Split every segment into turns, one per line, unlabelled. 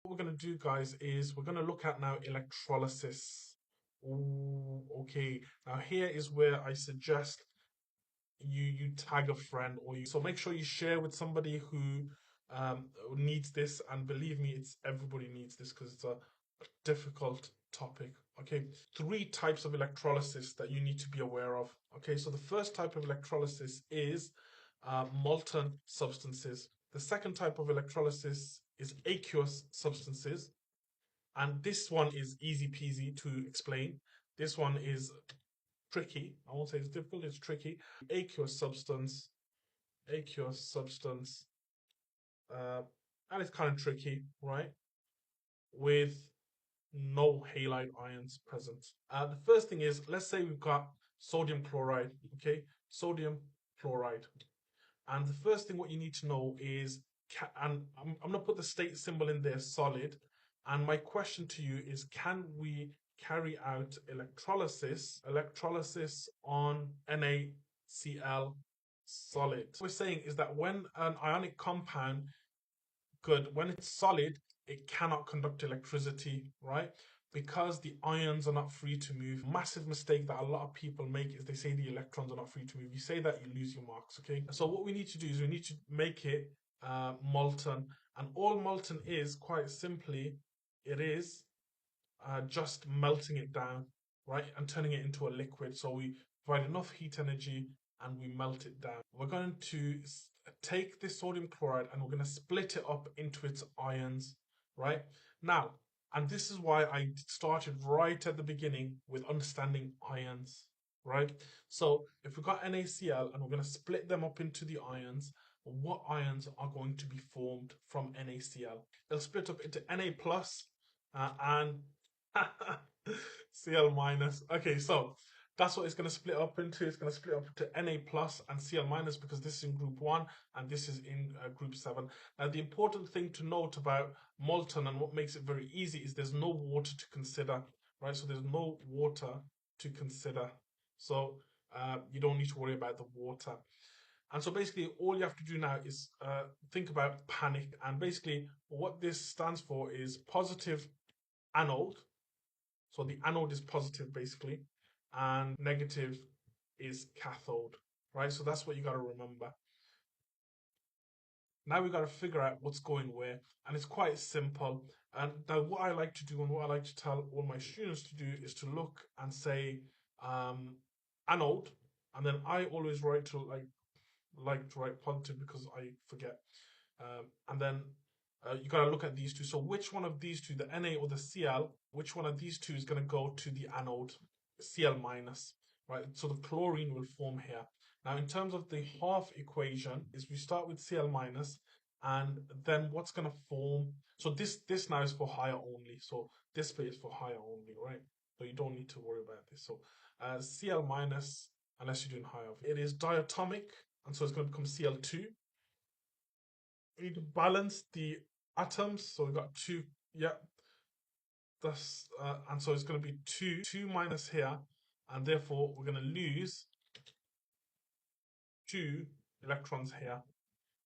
What we're going to do, guys, is we're going to look at now electrolysis. Ooh, okay. Now here is where I suggest you tag a friend, or you, so make sure you share with somebody who needs this, and believe me, it's everybody needs this because it's a difficult topic. Okay, three types of electrolysis that you need to be aware of. Okay, so the first type of electrolysis is molten substances. The second type of electrolysis is aqueous substances, and this one is easy peasy to explain. This one is tricky. I won't say it's difficult, it's tricky. Aqueous substance, aqueous substance, uh, and it's kind of tricky, right? With no halide ions present. The first thing is, let's say we've got sodium chloride, okay? Sodium chloride. And the first thing what you need to know is, and I'm going to put the state symbol in there, solid. And my question to you is, can we carry out electrolysis on NaCl solid? What we're saying is that when an ionic compound, good, when it's solid, it cannot conduct electricity, right? Because the ions are not free to move. Massive mistake that a lot of people make is they say the electrons are not free to move. You say that, you lose your marks, okay? So what we need to do is we need to make it molten. And all molten is, quite simply, it is just melting it down, right? And turning it into a liquid. So we provide enough heat energy and we melt it down. We're going to take this sodium chloride and we're going to split it up into its ions, right? Now, and this is why I started right at the beginning with understanding ions, right? So if we've got NaCl and we're going to split them up into the ions, what ions are going to be formed from NaCl? They'll split up into Na plus and Cl minus. Okay, so that's what it's going to split up into. It's going to split up into Na plus and Cl minus, because this is in group 1 and this is in group 7. Now, the important thing to note about molten and what makes it very easy is there's no water to consider, right? So there's no water to consider. So you don't need to worry about the water. And so basically, all you have to do now is think about panic. And basically, what this stands for is positive anode. So the anode is positive basically, and negative is cathode, right? So that's what you got to remember. Now we got to figure out what's going where, and it's quite simple. And now what I like to do, and what I like to tell all my students to do, is to look and say anode, and then I always write to like to write positive because I forget. And then you got to look at these two. So which one of these two, the Na or the Cl, which one of these two is going to go to the anode, Cl minus, right? So the chlorine will form here. Now, in terms of the half equation, is we start with Cl minus, and then what's going to form? So this now is for higher only. So this bit is for higher only, right? So you don't need to worry about this. So Cl minus, unless you're doing higher, it is diatomic, and so it's going to become Cl2. We need to balance the atoms. So we've got two, yeah, that's and so it's going to be two minus here, and therefore we're going to lose 2 electrons here,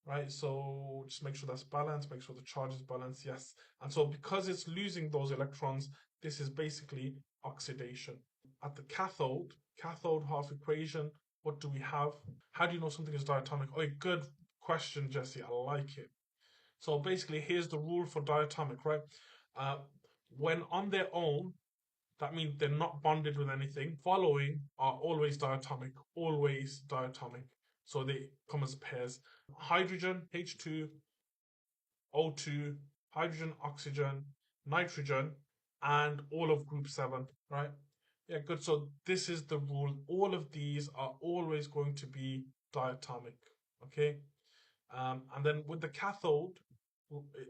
right? So just make sure that's balanced, make sure the charge is balanced, yes. And so because it's losing those electrons, this is basically oxidation. At the cathode half equation, what do we have? How do you know something is diatomic? Oh, good question, Jesse, I like it. So basically, here's the rule for diatomic, right? Uh, when on their own, that means they're not bonded with anything. Following are always diatomic, always diatomic. So they come as pairs. Hydrogen, H2, O2, hydrogen, oxygen, nitrogen, and all of group 7, right? Yeah, good. So this is the rule. All of these are always going to be diatomic, okay? And then with the cathode,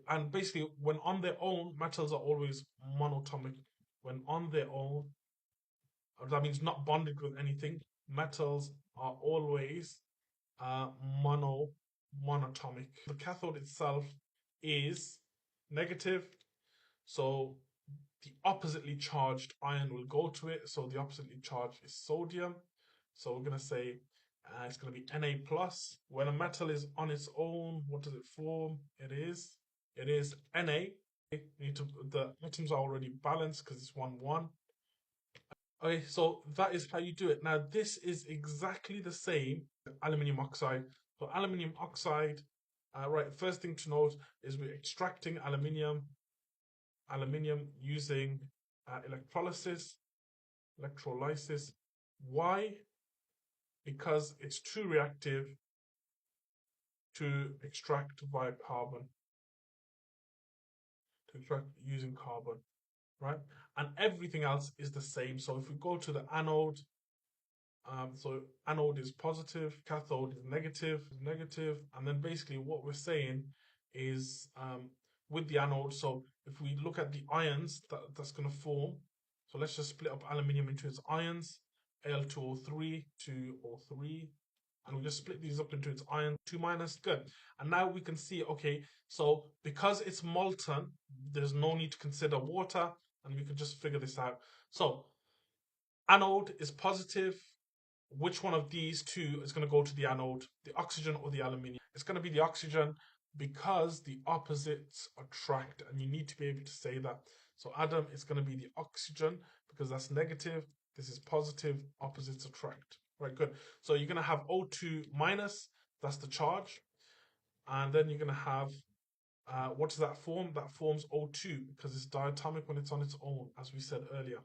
and basically when on their own, metals are always monatomic. When on their own, that means not bonded with anything, metals are always uh, mono monatomic. The cathode itself is negative, so the oppositely charged ion will go to it. So the oppositely charged is sodium. So we're going to say it's going to be Na plus. When a metal is on its own, what does it form? It is Na. The atoms are already balanced because it's 1, 1. Okay, so that is how you do it. Now, this is exactly the same aluminium oxide. So aluminium oxide, right, first thing to note is we're extracting aluminium using electrolysis. Why? Because it's too reactive to extract via carbon, to extract using carbon, right? And everything else is the same. So if we go to the anode, so anode is positive, cathode is negative, and then basically what we're saying is with the anode. So if we look at the ions that's going to form, so let's just split up aluminium into its ions, Al2O3, 2O3, and we just split these up into its ion 2 minus. Good. And now we can see, okay, so because it's molten, there's no need to consider water, and we can just figure this out. So anode is positive. Which one of these two is going to go to the anode, the oxygen or the aluminium? It's going to be the oxygen because the opposites attract, and you need to be able to say that. So Adam is going to be the oxygen because that's negative. This is positive. Opposites attract. Right, good. So you're going to have O2 minus, that's the charge. And then you're going to have, what does that form? That forms O2 because it's diatomic when it's on its own, as we said earlier.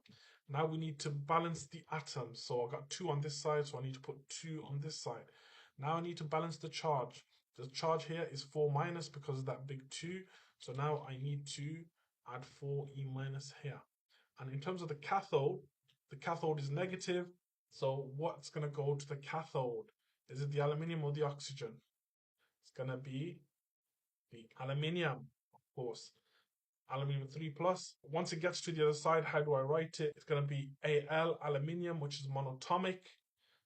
Now we need to balance the atoms. So I've got 2 on this side, so I need to put 2 on this side. Now I need to balance the charge. The charge here is 4 minus because of that big 2. So now I need to add 4e minus here. And in terms of the cathode is negative. So what's going to go to the cathode? Is it the aluminium or the oxygen? It's going to be the aluminium, of course. Aluminium 3 plus. Once it gets to the other side, how do I write it? It's going to be Al, aluminium, which is monatomic.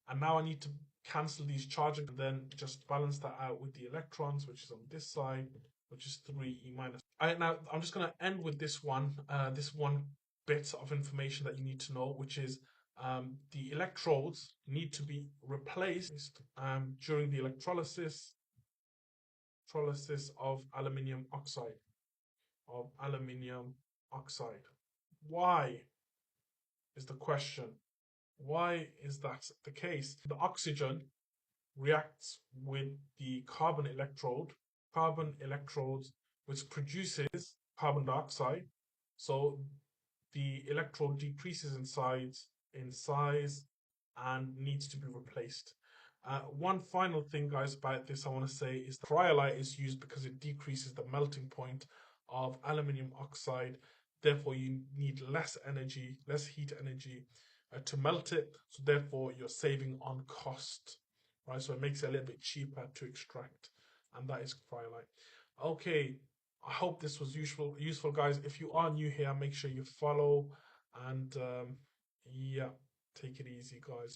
And now I need to cancel these charges and then just balance that out with the electrons, which is on this side, which is 3e minus. Now I'm just going to end with this one bit of information that you need to know, which is the electrodes need to be replaced during the electrolysis of aluminium oxide. Why is the question? Why is that the case? The oxygen reacts with the carbon electrodes, which produces carbon dioxide. So the electrode decreases in size and needs to be replaced. One final thing, guys, about this I want to say is the cryolite is used because it decreases the melting point of aluminium oxide. Therefore, you need less energy, less heat energy to melt it. So therefore, you're saving on cost, right? So it makes it a little bit cheaper to extract, and that is cryolite. Okay, I hope this was useful, guys. If you are new here, make sure you follow and yeah, take it easy, guys.